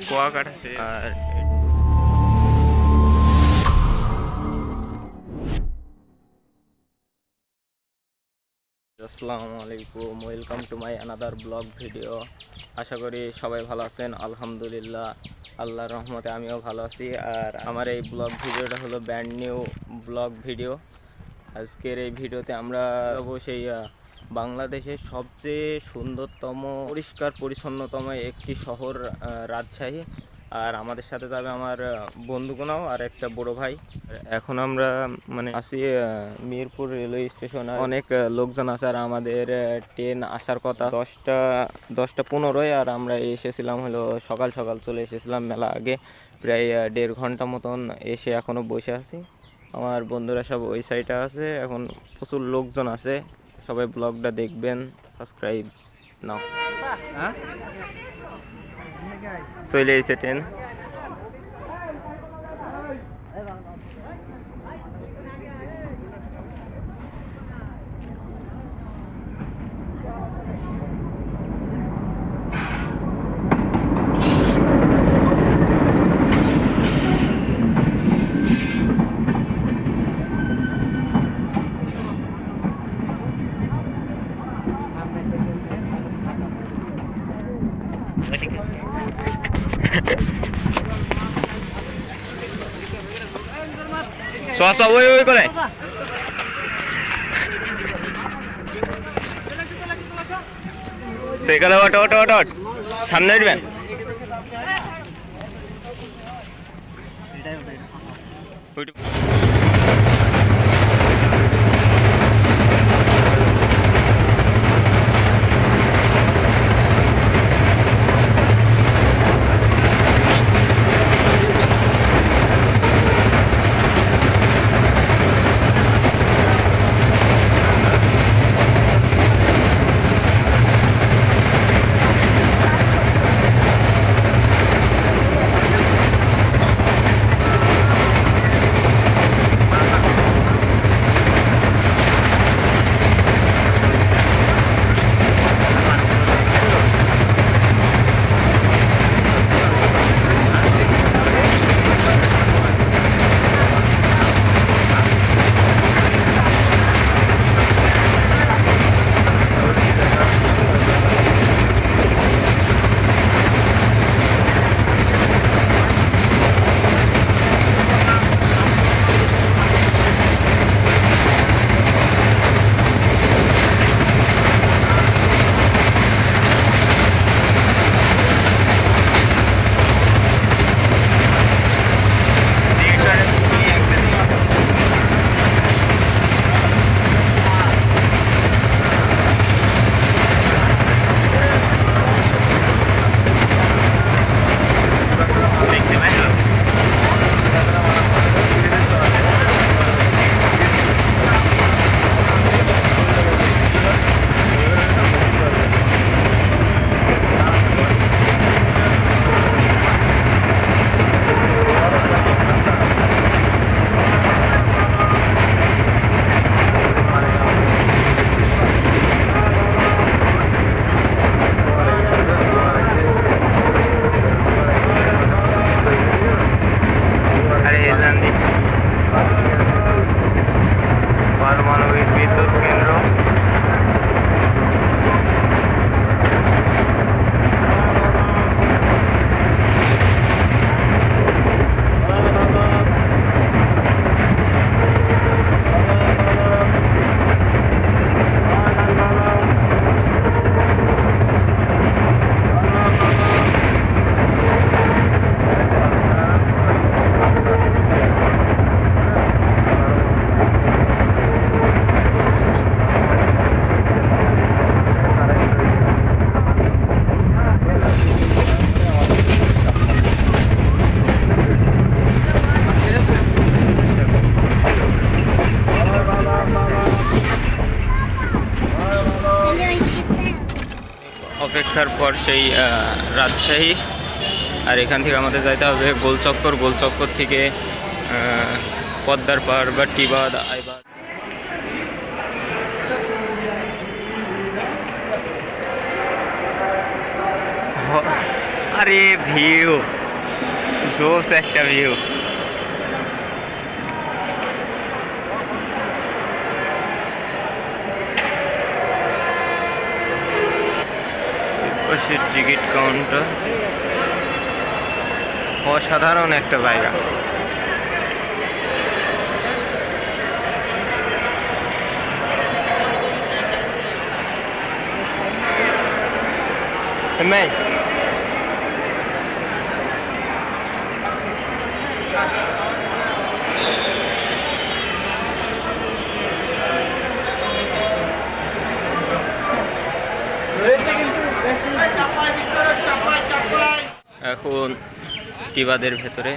কুয়াকাটা আর আসসালামু আলাইকুম, welcome to my another blog video. আশা করি সবাই ভালো আছেন। আলহামদুলিল্লাহ, আল্লাহর রহমতে আমিও ভালো আছি। আর আমার এই ব্লগ ভিডিওটা হলো ব্র্যান্ড নিউ ব্লগ ভিডিও। আজকের এই ভিডিওতে আমরা যাবো সেই বাংলাদেশের সবচেয়ে সুন্দরতম, পরিষ্কার পরিচ্ছন্নতম একটি শহর, রাজশাহী। আর আমাদের সাথে যাবে আমার বন্ধুগণও আর একটা বড় ভাই। এখন আমরা আছি মিরপুর রেলওয়ে স্টেশন। অনেক লোকজন আছে আর আমাদের ট্রেন আসার কথা 10টা 15-য়। আর আমরা এসেছিলাম হলো সকাল সকাল, চলে এসেছিলাম মেলা আগে, প্রায় 1.5 ঘন্টা মতন। এসে এখনও বসে আছি। আমার বন্ধুরা সব ওই সাইডে আছে। এখন প্রচুর লোকজন আছে। সবাই ব্লগটা দেখবেন, সাবস্ক্রাইব নাও। চলে এসে ট্রেন। ওই ওই করে সেখানে ওট ওট ওট ওট সামনে উঠবেন। পারমাণবিক বিদ্যুৎ কেন্দ্র। অপেক্ষার পর সেই রাজশাহী। আর এখান থেকে আমাদের যাইতে হবে গোলচক্কর। গোলচক্কর থেকে পদ্মার পাড় বা টিবাদ, আইবাদ। আরে ভিউ, জোস একটা ভিউ। টিকিট কাউন্টার, অসাধারণ একটা জায়গা। নাই এখন টিবাদের ভেতরে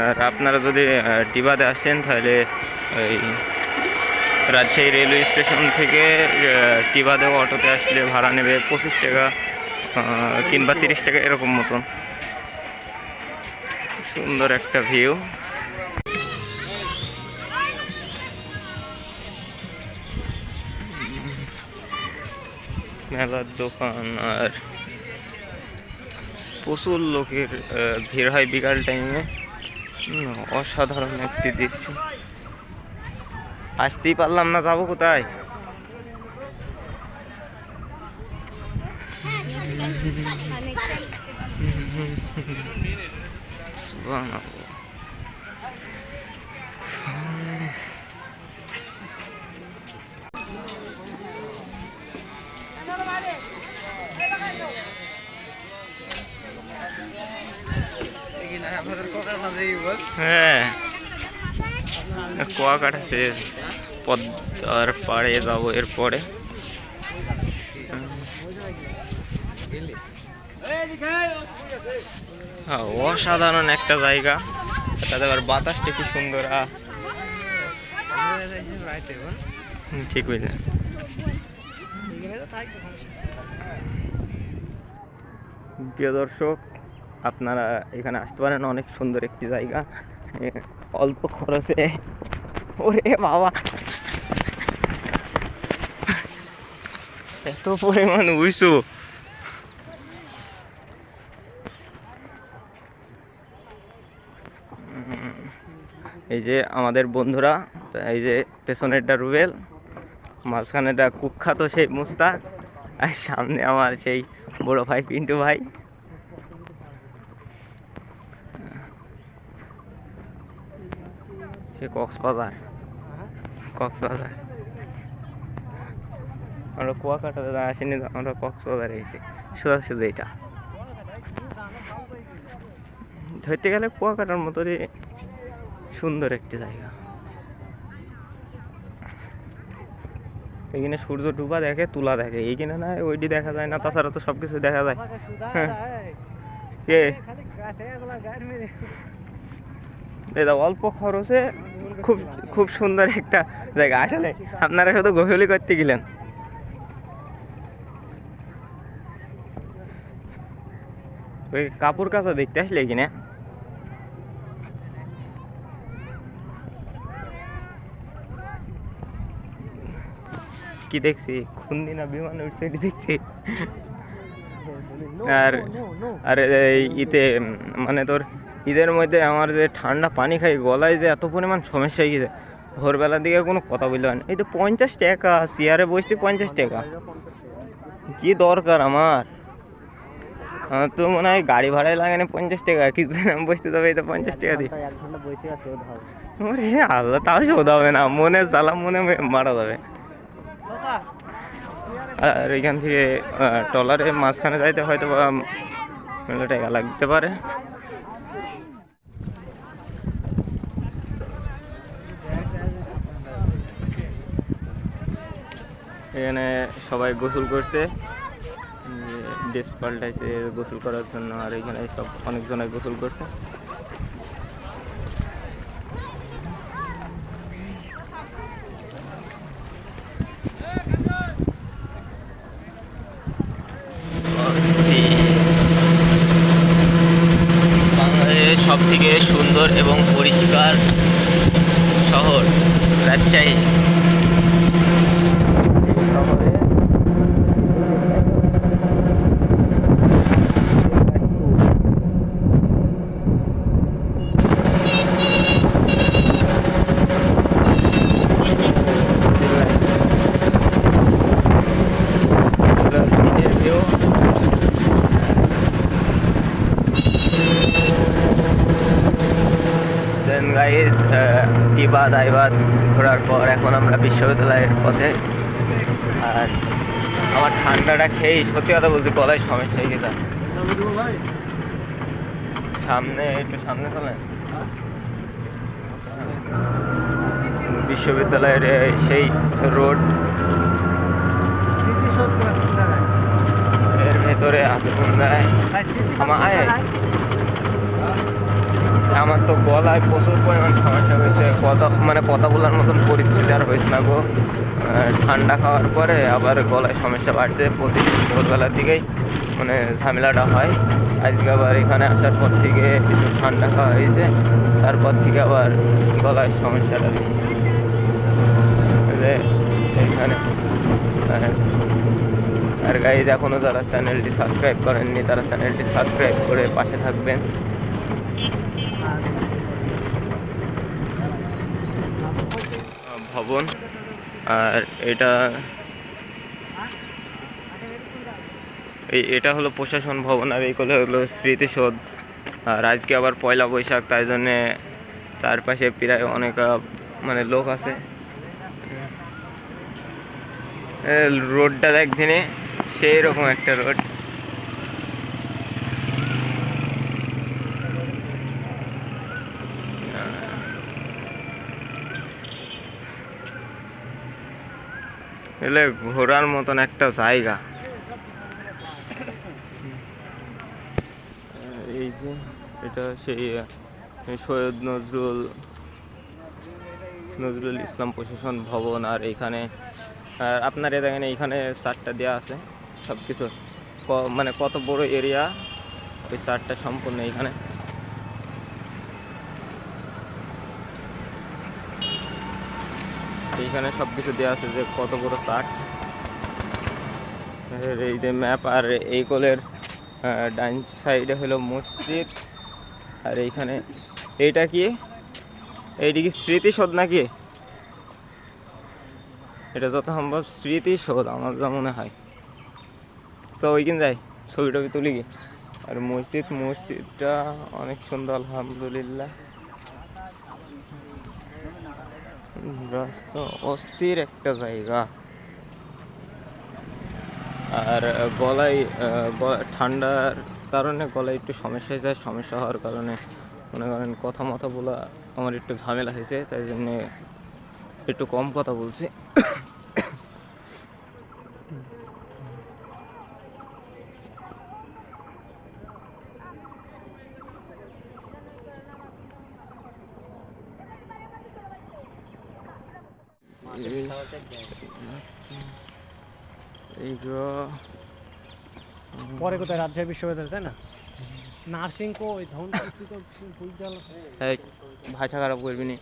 আর আপনারা যদি টিবাদে আসেন তাহলে ওই রাজশাহী রেলওয়ে স্টেশন থেকে টিবাদেও অটোতে আসলে ভাড়া নেবে 25 টাকা কিংবা 30 টাকা এরকম মতন। সুন্দর একটা ভিউ। মেলার দোকান আর প্রচুর লোকের ভিড় হয় বিকাল টাইমে। অসাধারণ একটি দৃশ্য। আসতেই পারলাম না, যাবো কোথায়? হ্যাঁ, কুয়াকাটাতে পদ্মার পাড়ে যাবো এরপরে। অসাধারণ একটা জায়গা, তাতে আবার বাতাসটা কি সুন্দর। ঠিক হয়েছে। প্রিয় দর্শক, আপনারা এখানে আসতে পারেন, অনেক সুন্দর একটি জায়গা, অল্প খরচে। ওরে বাবা, এত পরিমাণ উঁচু। এই যে আমাদের বন্ধুরা, এই যে পেছনেরটা রুবেল, মাঝখানেটা কুখ্যাত সেই মুস্তাক, আর সামনে আমার সেই বড় ভাই পিন্টু ভাই। সে কক্সবাজার আমরা কুয়াকাটাতে আসিনি, আমরা কক্সবাজারে এসেছি। সোজাসুজি এটা ধরতে গেলে কুয়াকাটার মতোই সুন্দর একটি জায়গা। এখানে সূর্য ডুবা দেখে, তুলা দেখে, এইখানে না ওইটি দেখা যায় না, তাছাড়া তো সবকিছু দেখা যায়। অল্প খরচে খুব খুব সুন্দর একটা জায়গা। আসলে আপনারা শুধু গোসলই করতে গেলেন। ওই কাপড় কাচা দেখতে আসলে কিনা কি দেখছি, খুন্দি না বিমান উঠছে দেখছি। আর ইতে মানে তোর ঈদের মধ্যে আমার যে ঠান্ডা পানি খাই, গলায় যে এত পরিমাণ সমস্যা হয়ে গেছে, ভোরবেলার দিকে কোনো কথা বলতে হয় না। এই তো 50 টাকা, চেয়ারে বসতে 50 টাকা, কি দরকার আমার? তো মনে হয় গাড়ি ভাড়ায় লাগে না 50 টাকা, কিছু বসতে যাবে, এই তো 50 টাকা দিই। আল্লাহ, তাও শোধ হবে না, মনে জ্বালা, মনে মারা যাবে। আর এখান থেকে ট্রলারে মাঝখানে যাইতে হয়তো বা মেলা টাকা লাগতে পারে। এখানে সবাই গোসল করছে, ড্রেস পাল্টাইছে গোসল করার জন্য, আর এখানে সব অনেকজনে গোসল করছে। বাংলাদেশের সব থেকে সুন্দর এবং পরিষ্কার রোজগার শহর রাজশাহী। শহরে দিনের ভিউ। দেন গাইস টিবাদ আইবাদ ঘোরার পর এখন আমরা বিশ্ববিদ্যালয়ের পথে। আর আমার ঠান্ডাটা খেয়েই সত্যি কথা বলতে গলায় সমস্যা হয়ে গেছে। সামনে একটু সামনে চলেন। বিশ্ববিদ্যালয়ের সেই রোড, এর ভেতরে আগুন দেয়। আমার তো গলায় প্রচুর পরিমাণ সমস্যা হয়েছে, কথা বলার মতন পরিস্থিতি আর হয়েছে না গো। ঠান্ডা খাওয়ার পরে আবার গলায় সমস্যা বাড়ছে, প্রতিদিন ভোরবেলার দিকেই মানে ঝামেলাটা হয়। আজকে আবার এখানে আসার পর থেকে কিছু ঠান্ডা খাওয়া হয়েছে, তারপর থেকে আবার গলায় সমস্যাটা বেশি এখানে। আর গাইজ এখনও যারা চ্যানেলটি সাবস্ক্রাইব করেননি তারা চ্যানেলটি সাবস্ক্রাইব করে পাশে থাকবেন। ভবন, আর এটা হলো প্রশাসন ভবন, আর এইগুলো হলো স্মৃতিসৌধ। আর আজকে আবার পয়লা বৈশাখ, তাই জন্যে চারপাশে প্রায় অনেক মানে লোক আছে। রোডটা দেখ দিনে সেই রকম একটা রোড। এলে ঘোরার মতন একটা জায়গা। এই যে এটা সেই সৈয়দ নজরুল ইসলাম প্রশাসন ভবন। আর এইখানে আপনারা দেখেন এইখানে চারটা দেওয়া আছে, সব কিছু মানে কত বড় এরিয়া, ওই চারটা সম্পূর্ণ এইখানে। এইখানে সব কিছু দেওয়া আছে যে কত বড় চার্ট, এই যে ম্যাপ। আর এই কোলের ডাইন সাইডে হলো মসজিদ। আর এইখানে এইটা কি স্মৃতিসৌধ নাকি? এটা যত সম্ভব স্মৃতিসৌধ আমার যা মনে হয়। তো ওইখানে যাই, ছবি টবি তুলি কি। আর মসজিদটা অনেক সুন্দর আলহামদুলিল্লাহ। রাস্তা অস্থির একটা জায়গা। আর গলায় ঠান্ডার কারণে গলায় একটু সমস্যা হয়েছে। সমস্যা হওয়ার কারণে মনে করেন কথা বলা আমার একটু ঝামেলা হয়েছে, তাই জন্যে একটু কম কথা বলছি। পরে কোথায় রাজশাহী বিশ্ববিদ্যালয়, তাই না? নার্সিং ভাষা খারাপ করবি নি।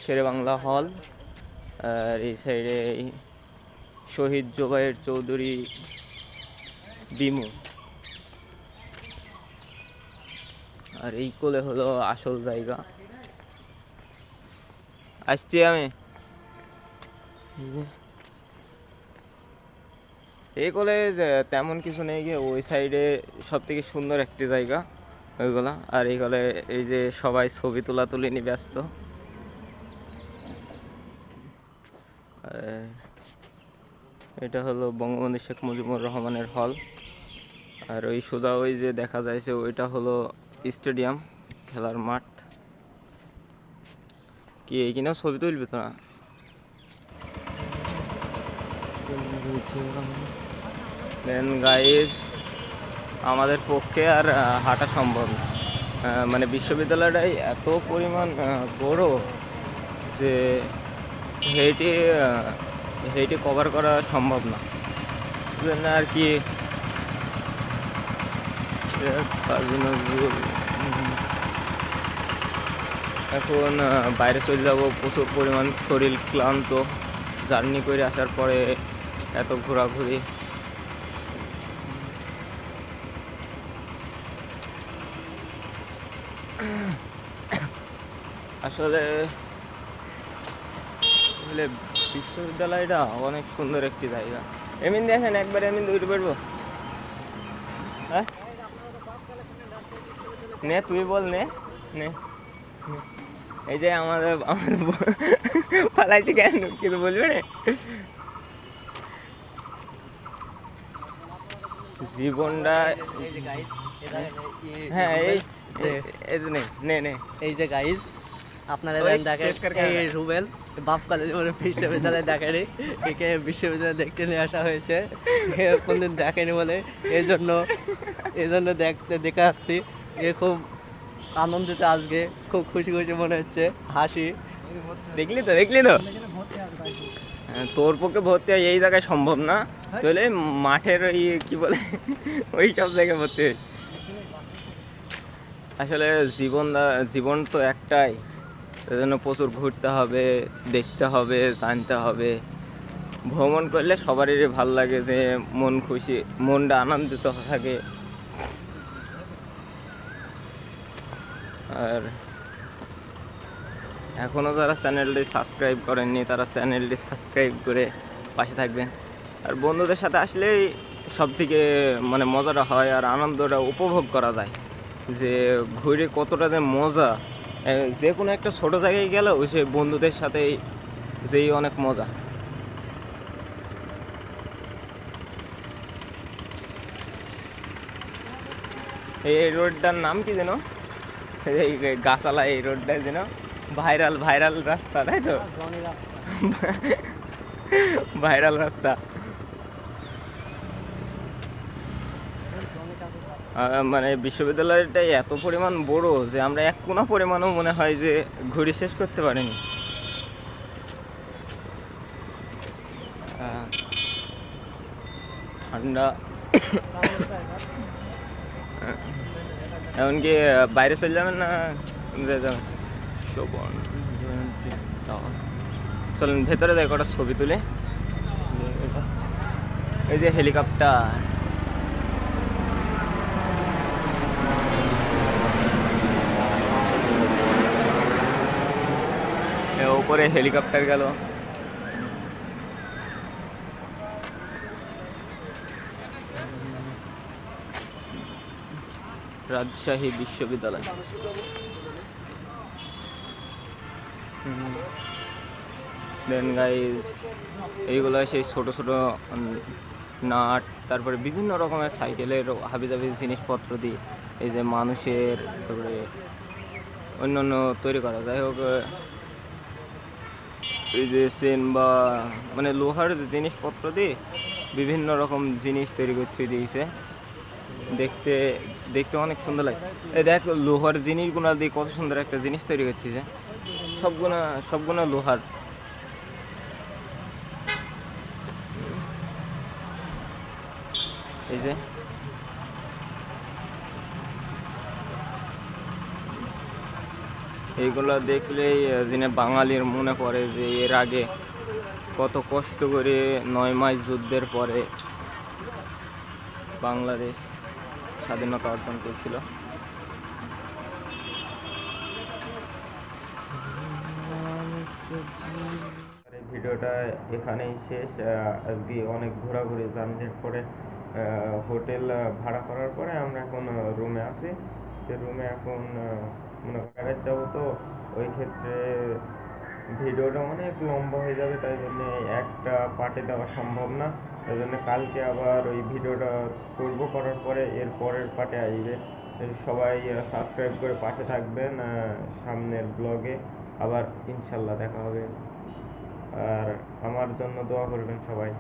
শেরে বাংলা হল, আর এই সাইডে শহীদ জোবায়ের চৌধুরী বিমু। আর এই কোলে হলো আসল জায়গা। আসছি আমি। এই কোলে তেমন কিছু নেই গিয়ে, ওই সাইডে সব থেকে সুন্দর একটি জায়গা ওইগুলা। আর এই কোলে এই যে সবাই ছবি তুলি নিয়ে ব্যস্ত। এটা হলো বঙ্গবন্ধু শেখ মুজিবুর রহমানের হল। আর ওই সোজা ওই যে দেখা যাচ্ছে ওইটা হলো স্টেডিয়াম, খেলার মাঠ। কি এইখানেও ছবি তুলবি তো না? দেন গাইস আমাদের পক্ষে আর হাঁটা সম্ভব না। মানে বিশ্ববিদ্যালয়টাই এত পরিমাণ বড় যে হেঁটে কভার করা সম্ভব না। জন্য আর কি এখন বাইরে চলে যাবো, প্রচুর পরিমাণ শরীর ক্লান্ত, জার্নি করে আসার পরে এত ঘোরাঘুরি। আসলে বিশ্ববিদ্যালয়টা অনেক সুন্দর একটি জায়গা। এমনি দেখেন একবার এমনি উঠে পড়বো। হ্যাঁ নে তুই বল নে নে। এই যে আমাদের আমার পালাইছি কেন, কিছু বলবে না? জীবনটা হ্যাঁ এই নে নে এই যে গাইজ আপনারা দেখেন এই রুবেল বাপ কলেজ বিশ্ববিদ্যালয়ে দেখেনি, একে বিশ্ববিদ্যালয়ে দেখতে নিয়ে আসা হয়েছে, কোনদিন দেখেনি বলে এই জন্য দেখে আসছি। এ খুব আনন্দিত, আজকে খুব খুশি খুশি মনে হচ্ছে, হাসি। দেখলি তো তোর পক্ষে ভর্তি হয় এই জায়গায় সম্ভব না, তাহলে মাঠের ওই কি বলে ওই সব জায়গায় ভর্তি হয়। আসলে জীবন তো একটাই, সেজন্য প্রচুর ঘুরতে হবে, দেখতে হবে, জানতে হবে। ভ্রমণ করলে সবারই ভাল লাগে, যে মন খুশি, মনটা আনন্দিত থাকে। আর এখনও যারা চ্যানেলটি সাবস্ক্রাইব করেননি তারা চ্যানেলটি সাবস্ক্রাইব করে পাশে থাকবেন। আর বন্ধুদের সাথে আসলেই সব থেকে মানে মজাটা হয় আর আনন্দটা উপভোগ করা যায়, যে ঘুরে কতটা যে মজা। যে কোনো একটা ছোটো জায়গায় গেলেও সে বন্ধুদের সাথেই যেই অনেক মজা। এই রোডটার নাম কি যেন, এই গাছালা এই রোডটা যেন ভাইরাল রাস্তা, তাই তো? ভাইরাল রাস্তা। মানে বিশ্ববিদ্যালয়টাই এত পরিমাণ বড় যে আমরা এক কোনো পরিমাণও মনে হয় যে ঘুরে শেষ করতে পারিনি। ঠান্ডা। এমনকি বাইরে চলে যাবেন না যাবেন? চলেন ভেতরে যাই, কটা ছবি তুলে। এই যে হেলিকপ্টার, উপরে হেলিকপ্টার গেল। রাজশাহী বিশ্ববিদ্যালয়। দেন গাইজ এইগুলো সেই ছোট ছোট নাট, তারপরে বিভিন্ন রকমের সাইকেলের হাবিজাবি জিনিসপত্র দিয়ে এই যে মানুষের, তারপরে অন্যান্য তৈরি করা। যাই হোক, এই যে চেন বা মানে লোহার জিনিসপত্র দিয়ে বিভিন্ন রকম জিনিস তৈরি করতে দিয়েছে। দেখতে দেখতে অনেক সুন্দর লাগে। এই দেখ লোহার জিনিসগুলো দিয়ে কত সুন্দর একটা জিনিস তৈরি করছে, যে সবগুলো লোহার। এই যে এইগুলো দেখলেই যিনি বাঙালির মনে পড়ে যে এর আগে কত কষ্ট করে 9 মাস যুদ্ধের পরে বাংলাদেশ স্বাধীনতা অর্জন করেছিল। এই ভিডিওটা এখানেই শেষ। আজকে অনেক ঘোরাঘুরি জার্নির পরে হোটেল ভাড়া করার পরে আমরা এখন রুমে আছি। সে রুমে এখন মনে করেন যাবো, তো ওই ক্ষেত্রে ভিডিওটা অনেক লম্বা হয়ে যাবে, তাই জন্যে একটা পার্টে দেওয়া সম্ভব না। তাই জন্য কালকে আবার ওই ভিডিওটা করবো, করার পরে এর পরের পার্টে আসবে। সবাই সাবস্ক্রাইব করে পাশে থাকবেন। সামনের ব্লগে আবার ইনশাল্লাহ দেখা হবে, আর আমার জন্য দোয়া করবেন সবাই।